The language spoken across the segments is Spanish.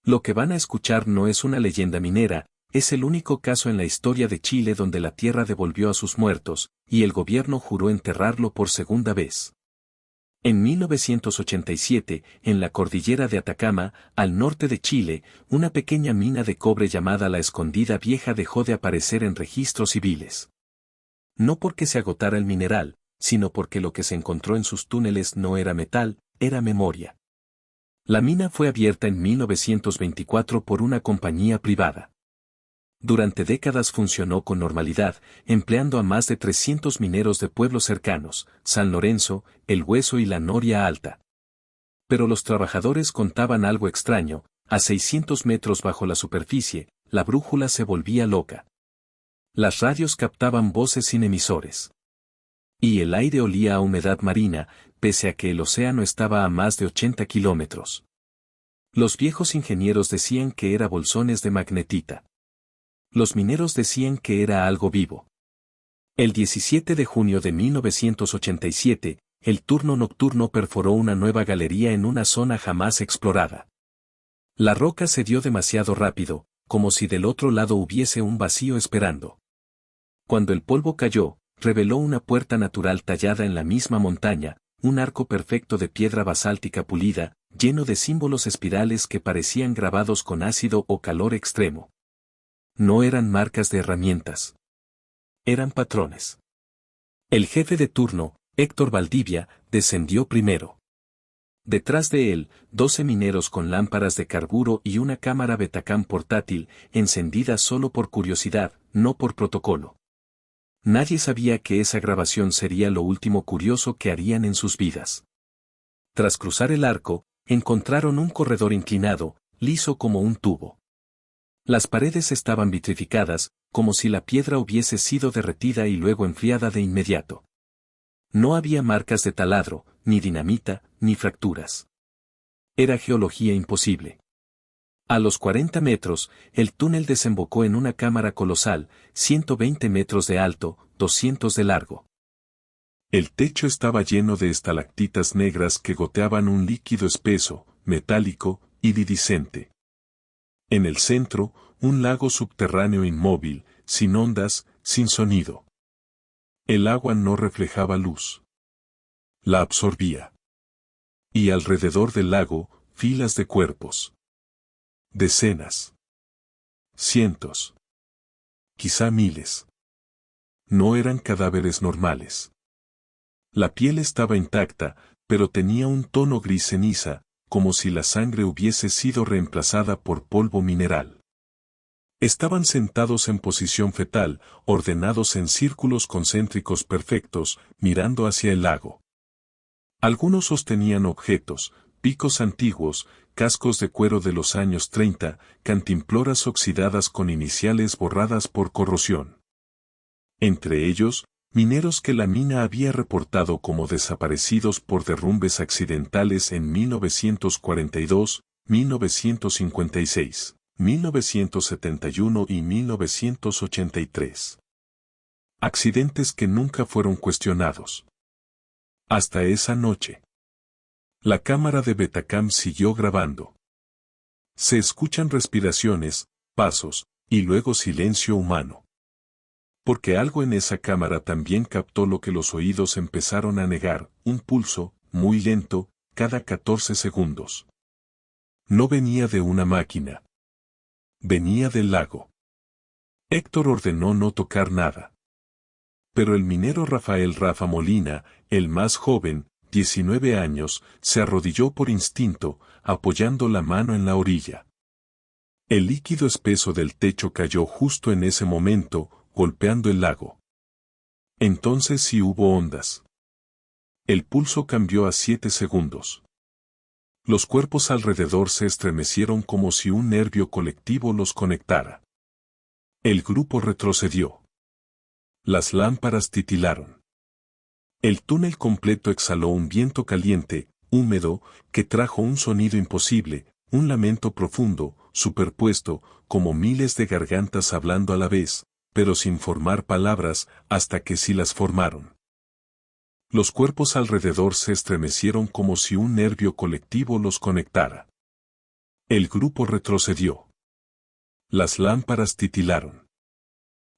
Lo que van a escuchar no es una leyenda minera, es el único caso en la historia de Chile donde la tierra devolvió a sus muertos, y el gobierno juró enterrarlo por segunda vez. En 1987, en la cordillera de Atacama, al norte de Chile, una pequeña mina de cobre llamada La Escondida Vieja dejó de aparecer en registros civiles. No porque se agotara el mineral, sino porque lo que se encontró en sus túneles no era metal, era memoria. La mina fue abierta en 1924 por una compañía privada. Durante décadas funcionó con normalidad, empleando a más de 300 mineros de pueblos cercanos, San Lorenzo, El Hueso y la Noria Alta. Pero los trabajadores contaban algo extraño, a 600 metros bajo la superficie, la brújula se volvía loca. Las radios captaban voces sin emisores. Y el aire olía a humedad marina, pese a que el océano estaba a más de 80 kilómetros. Los viejos ingenieros decían que era bolsones de magnetita. Los mineros decían que era algo vivo. El 17 de junio de 1987, el turno nocturno perforó una nueva galería en una zona jamás explorada. La roca cedió demasiado rápido, como si del otro lado hubiese un vacío esperando. Cuando el polvo cayó, reveló una puerta natural tallada en la misma montaña, un arco perfecto de piedra basáltica pulida, lleno de símbolos espirales que parecían grabados con ácido o calor extremo. No eran marcas de herramientas. Eran patrones. El jefe de turno, Héctor Valdivia, descendió primero. Detrás de él, 12 mineros con lámparas de carburo y una cámara Betacam portátil, encendida solo por curiosidad, no por protocolo. Nadie sabía que esa grabación sería lo último curioso que harían en sus vidas. Tras cruzar el arco, encontraron un corredor inclinado, liso como un tubo. Las paredes estaban vitrificadas, como si la piedra hubiese sido derretida y luego enfriada de inmediato. No había marcas de taladro, ni dinamita, ni fracturas. Era geología imposible. A los 40 metros, el túnel desembocó en una cámara colosal, 120 metros de alto, 200 de largo. El techo estaba lleno de estalactitas negras que goteaban un líquido espeso, metálico, iridiscente. En el centro, un lago subterráneo inmóvil, sin ondas, sin sonido. El agua no reflejaba luz. La absorbía. Y alrededor del lago, filas de cuerpos. Decenas. Cientos. Quizá miles. No eran cadáveres normales. La piel estaba intacta, pero tenía un tono gris ceniza, como si la sangre hubiese sido reemplazada por polvo mineral. Estaban sentados en posición fetal, ordenados en círculos concéntricos perfectos, mirando hacia el lago. Algunos sostenían objetos, picos antiguos, cascos de cuero de los años 30, cantimploras oxidadas con iniciales borradas por corrosión. Entre ellos, mineros que la mina había reportado como desaparecidos por derrumbes accidentales en 1942, 1956, 1971 y 1983. Accidentes que nunca fueron cuestionados. Hasta esa noche. La cámara de Betacam siguió grabando. Se escuchan respiraciones, pasos, y luego silencio humano. Porque algo en esa cámara también captó lo que los oídos empezaron a negar, un pulso, muy lento, cada 14 segundos. No venía de una máquina. Venía del lago. Héctor ordenó no tocar nada. Pero el minero Rafael Rafa Molina, el más joven, 19 años, se arrodilló por instinto, apoyando la mano en la orilla. El líquido espeso del techo cayó justo en ese momento, golpeando el lago. Entonces sí hubo ondas. El pulso cambió a 7 segundos. Los cuerpos alrededor se estremecieron como si un nervio colectivo los conectara. El grupo retrocedió. Las lámparas titilaron. El túnel completo exhaló un viento caliente, húmedo, que trajo un sonido imposible, un lamento profundo, superpuesto, como miles de gargantas hablando a la vez, pero sin formar palabras, hasta que sí las formaron. Los cuerpos alrededor se estremecieron como si un nervio colectivo los conectara. El grupo retrocedió. Las lámparas titilaron.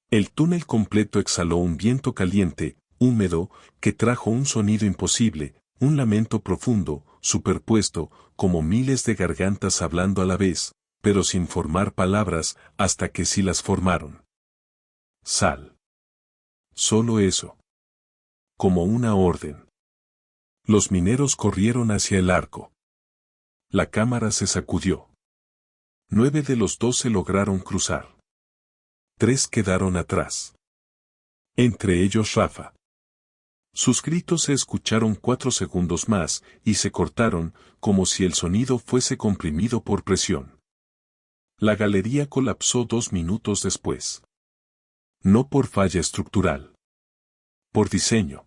El túnel completo exhaló un viento caliente, húmedo, que trajo un sonido imposible, un lamento profundo, superpuesto, como miles de gargantas hablando a la vez, pero sin formar palabras, hasta que sí las formaron. Sal. Solo eso. Como una orden. Los mineros corrieron hacia el arco. La cámara se sacudió. 9 de los 12 lograron cruzar. 3 quedaron atrás. Entre ellos Rafa. Sus gritos se escucharon 4 segundos más, y se cortaron, como si el sonido fuese comprimido por presión. La galería colapsó 2 minutos después. No por falla estructural. Por diseño.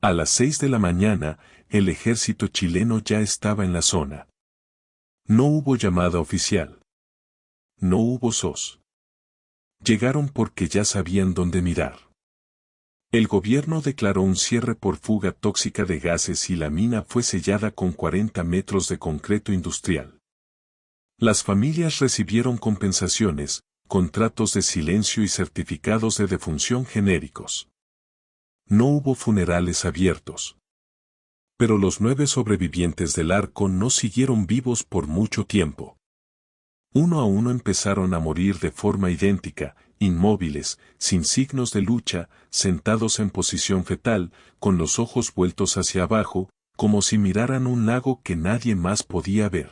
A las 6 de la mañana, el ejército chileno ya estaba en la zona. No hubo llamada oficial. No hubo SOS. Llegaron porque ya sabían dónde mirar. El gobierno declaró un cierre por fuga tóxica de gases y la mina fue sellada con 40 metros de concreto industrial. Las familias recibieron compensaciones, contratos de silencio y certificados de defunción genéricos. No hubo funerales abiertos. Pero los 9 sobrevivientes del arco no siguieron vivos por mucho tiempo. Uno a uno empezaron a morir de forma idéntica, inmóviles, sin signos de lucha, sentados en posición fetal, con los ojos vueltos hacia abajo, como si miraran un lago que nadie más podía ver.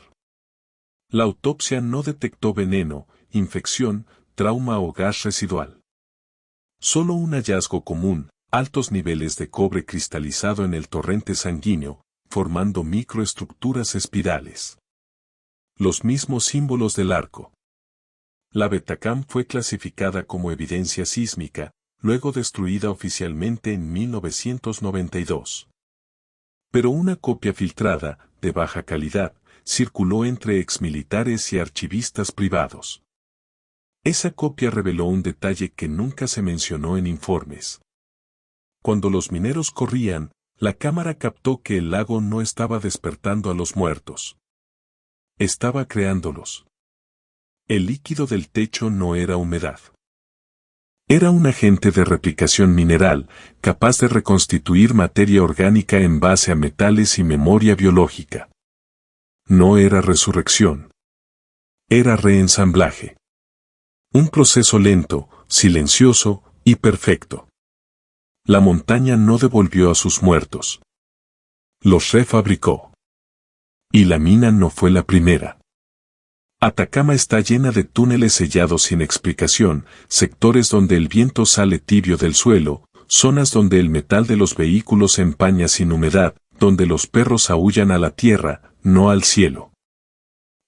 La autopsia no detectó veneno, infección, trauma o gas residual. Solo un hallazgo común, altos niveles de cobre cristalizado en el torrente sanguíneo, formando microestructuras espirales. Los mismos símbolos del arco. La Betacam fue clasificada como evidencia sísmica, luego destruida oficialmente en 1992. Pero una copia filtrada, de baja calidad, circuló entre exmilitares y archivistas privados. Esa copia reveló un detalle que nunca se mencionó en informes. Cuando los mineros corrían, la cámara captó que el lago no estaba despertando a los muertos. Estaba creándolos. El líquido del techo no era humedad. Era un agente de replicación mineral, capaz de reconstituir materia orgánica en base a metales y memoria biológica. No era resurrección. Era reensamblaje. Un proceso lento, silencioso y perfecto. La montaña no devolvió a sus muertos. Los refabricó. Y la mina no fue la primera. Atacama está llena de túneles sellados sin explicación, sectores donde el viento sale tibio del suelo, zonas donde el metal de los vehículos se empaña sin humedad, donde los perros aúllan a la tierra, no al cielo.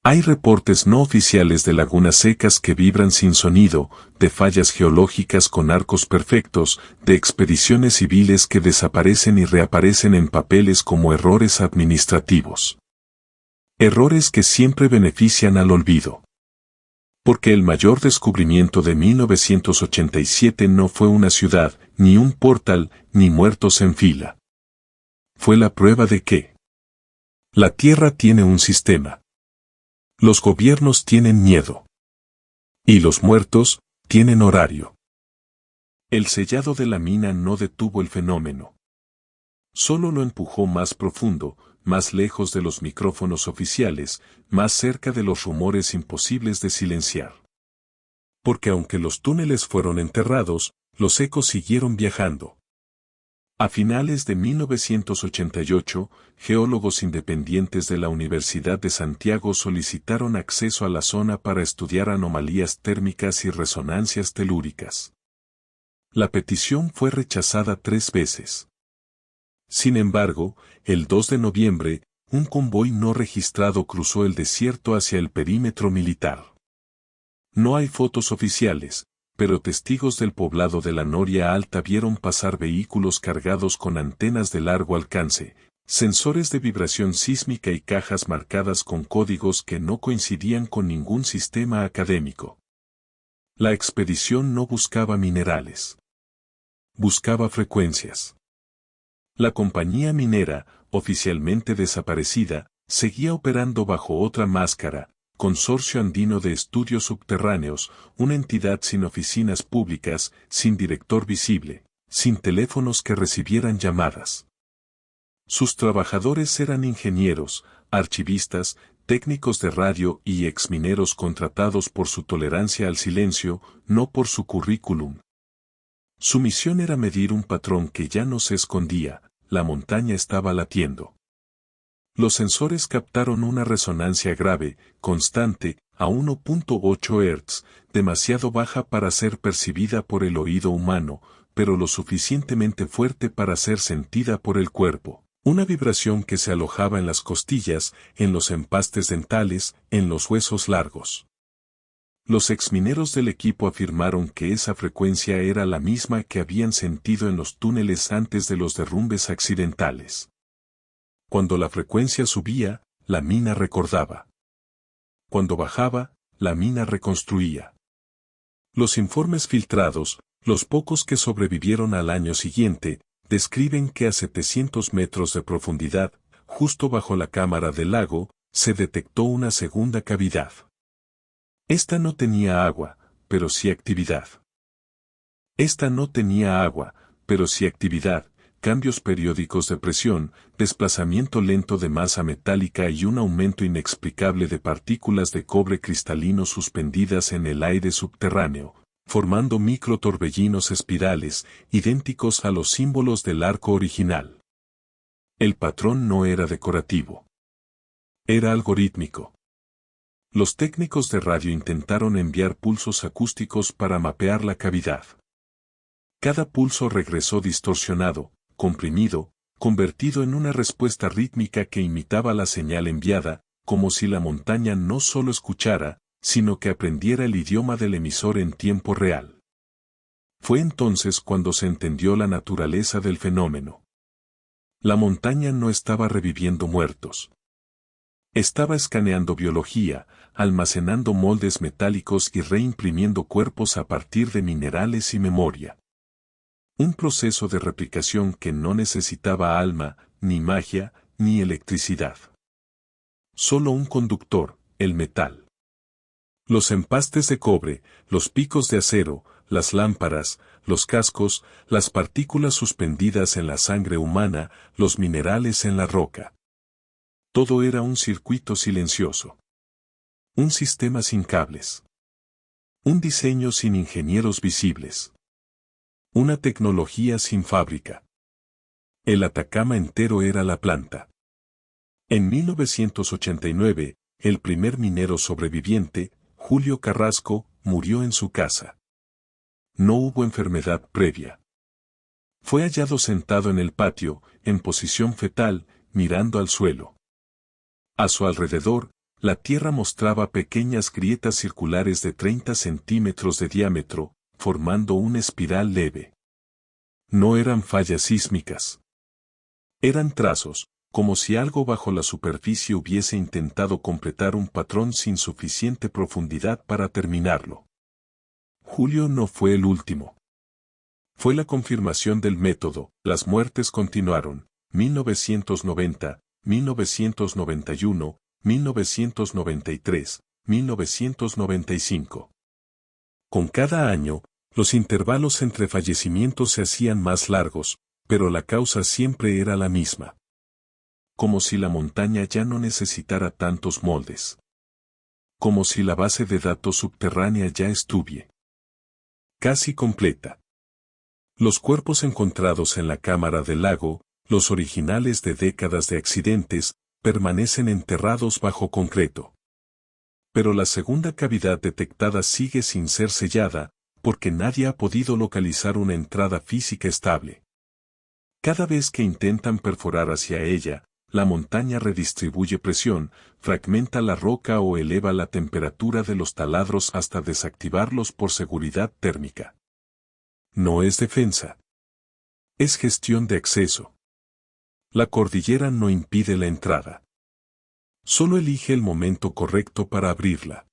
Hay reportes no oficiales de lagunas secas que vibran sin sonido, de fallas geológicas con arcos perfectos, de expediciones civiles que desaparecen y reaparecen en papeles como errores administrativos. Errores que siempre benefician al olvido. Porque el mayor descubrimiento de 1987 no fue una ciudad, ni un portal, ni muertos en fila. Fue la prueba de que la Tierra tiene un sistema. Los gobiernos tienen miedo. Y los muertos tienen horario. El sellado de la mina no detuvo el fenómeno. Solo lo empujó más profundo, más lejos de los micrófonos oficiales, más cerca de los rumores imposibles de silenciar. Porque aunque los túneles fueron enterrados, los ecos siguieron viajando. A finales de 1988, geólogos independientes de la Universidad de Santiago solicitaron acceso a la zona para estudiar anomalías térmicas y resonancias telúricas. La petición fue rechazada 3 veces. Sin embargo, el 2 de noviembre, un convoy no registrado cruzó el desierto hacia el perímetro militar. No hay fotos oficiales, pero testigos del poblado de la Noria Alta vieron pasar vehículos cargados con antenas de largo alcance, sensores de vibración sísmica y cajas marcadas con códigos que no coincidían con ningún sistema académico. La expedición no buscaba minerales. Buscaba frecuencias. La compañía minera, oficialmente desaparecida, seguía operando bajo otra máscara, Consorcio Andino de Estudios Subterráneos, una entidad sin oficinas públicas, sin director visible, sin teléfonos que recibieran llamadas. Sus trabajadores eran ingenieros, archivistas, técnicos de radio y exmineros contratados por su tolerancia al silencio, no por su currículum. Su misión era medir un patrón que ya no se escondía: la montaña estaba latiendo. Los sensores captaron una resonancia grave, constante, a 1.8 Hz, demasiado baja para ser percibida por el oído humano, pero lo suficientemente fuerte para ser sentida por el cuerpo. Una vibración que se alojaba en las costillas, en los empastes dentales, en los huesos largos. Los exmineros del equipo afirmaron que esa frecuencia era la misma que habían sentido en los túneles antes de los derrumbes accidentales. Cuando la frecuencia subía, la mina recordaba. Cuando bajaba, la mina reconstruía. Los informes filtrados, los pocos que sobrevivieron al año siguiente, describen que a 700 metros de profundidad, justo bajo la cámara del lago, se detectó una segunda cavidad. Esta no tenía agua, pero sí actividad. Esta no tenía agua, pero sí actividad, cambios periódicos de presión, desplazamiento lento de masa metálica y un aumento inexplicable de partículas de cobre cristalino suspendidas en el aire subterráneo, formando microtorbellinos espirales, idénticos a los símbolos del arco original. El patrón no era decorativo. Era algorítmico. Los técnicos de radio intentaron enviar pulsos acústicos para mapear la cavidad. Cada pulso regresó distorsionado, comprimido, convertido en una respuesta rítmica que imitaba la señal enviada, como si la montaña no solo escuchara, sino que aprendiera el idioma del emisor en tiempo real. Fue entonces cuando se entendió la naturaleza del fenómeno. La montaña no estaba reviviendo muertos. Estaba escaneando biología, almacenando moldes metálicos y reimprimiendo cuerpos a partir de minerales y memoria. Un proceso de replicación que no necesitaba alma, ni magia, ni electricidad. Solo un conductor, el metal. Los empastes de cobre, los picos de acero, las lámparas, los cascos, las partículas suspendidas en la sangre humana, los minerales en la roca. Todo era un circuito silencioso. Un sistema sin cables. Un diseño sin ingenieros visibles. Una tecnología sin fábrica. El Atacama entero era la planta. En 1989, el primer minero sobreviviente, Julio Carrasco, murió en su casa. No hubo enfermedad previa. Fue hallado sentado en el patio, en posición fetal, mirando al suelo. A su alrededor, la tierra mostraba pequeñas grietas circulares de 30 centímetros de diámetro, formando una espiral leve. No eran fallas sísmicas. Eran trazos, como si algo bajo la superficie hubiese intentado completar un patrón sin suficiente profundidad para terminarlo. Julio no fue el último. Fue la confirmación del método. Las muertes continuaron. 1990, 1991, 1993, 1995. Con cada año, los intervalos entre fallecimientos se hacían más largos, pero la causa siempre era la misma. Como si la montaña ya no necesitara tantos moldes. Como si la base de datos subterránea ya estuviera casi completa. Los cuerpos encontrados en la cámara del lago, los originales de décadas de accidentes, permanecen enterrados bajo concreto. Pero la segunda cavidad detectada sigue sin ser sellada, porque nadie ha podido localizar una entrada física estable. Cada vez que intentan perforar hacia ella, la montaña redistribuye presión, fragmenta la roca o eleva la temperatura de los taladros hasta desactivarlos por seguridad térmica. No es defensa. Es gestión de acceso. La cordillera no impide la entrada. Solo elige el momento correcto para abrirla.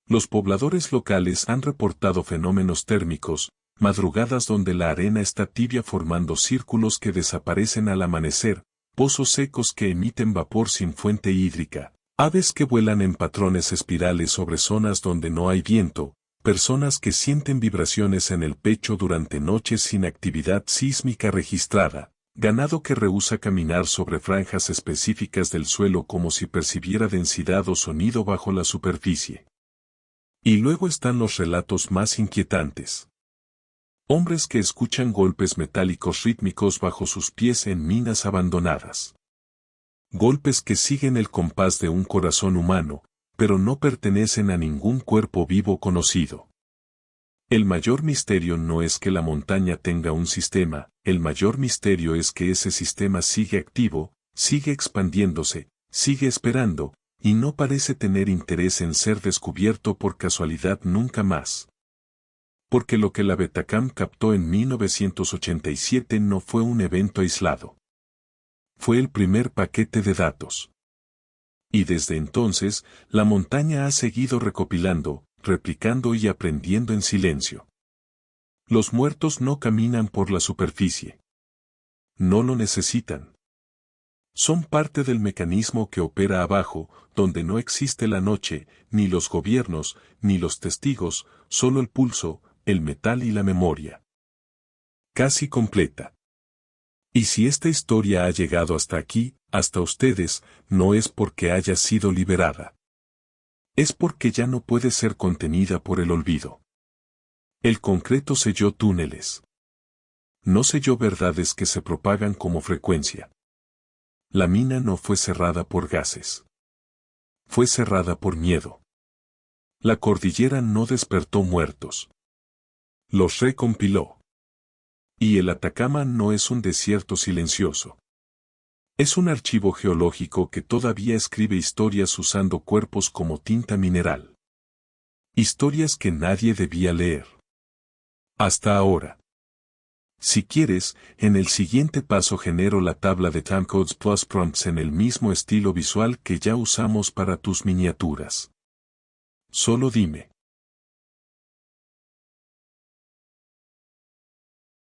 Los pobladores locales han reportado fenómenos térmicos, madrugadas donde la arena está tibia formando círculos que desaparecen al amanecer, pozos secos que emiten vapor sin fuente hídrica, Aves que vuelan en patrones espirales sobre zonas donde no hay viento, personas que sienten vibraciones en el pecho durante noches sin actividad sísmica registrada, ganado que rehúsa caminar sobre franjas específicas del suelo como si percibiera densidad o sonido bajo la superficie. Y luego están los relatos más inquietantes. Hombres que escuchan golpes metálicos rítmicos bajo sus pies en minas abandonadas. Golpes que siguen el compás de un corazón humano, pero no pertenecen a ningún cuerpo vivo conocido. El mayor misterio no es que la montaña tenga un sistema, el mayor misterio es que ese sistema sigue activo, sigue expandiéndose, sigue esperando, y no parece tener interés en ser descubierto por casualidad nunca más. Porque lo que la Betacam captó en 1987 no fue un evento aislado. Fue el primer paquete de datos. Y desde entonces, la montaña ha seguido recopilando, replicando y aprendiendo en silencio. Los muertos no caminan por la superficie. No lo necesitan. Son parte del mecanismo que opera abajo, donde no existe la noche, ni los gobiernos, ni los testigos, solo el pulso, el metal y la memoria. Casi completa. Y si esta historia ha llegado hasta aquí, hasta ustedes, no es porque haya sido liberada. Es porque ya no puede ser contenida por el olvido. El concreto selló túneles. No selló verdades que se propagan como frecuencia. La mina no fue cerrada por gases. Fue cerrada por miedo. La cordillera no despertó muertos. Los recompiló. Y el Atacama no es un desierto silencioso. Es un archivo geológico que todavía escribe historias usando cuerpos como tinta mineral. Historias que nadie debía leer. Hasta ahora. Si quieres, en el siguiente paso genero la tabla de Timecodes Plus Prompts en el mismo estilo visual que ya usamos para tus miniaturas. Solo dime.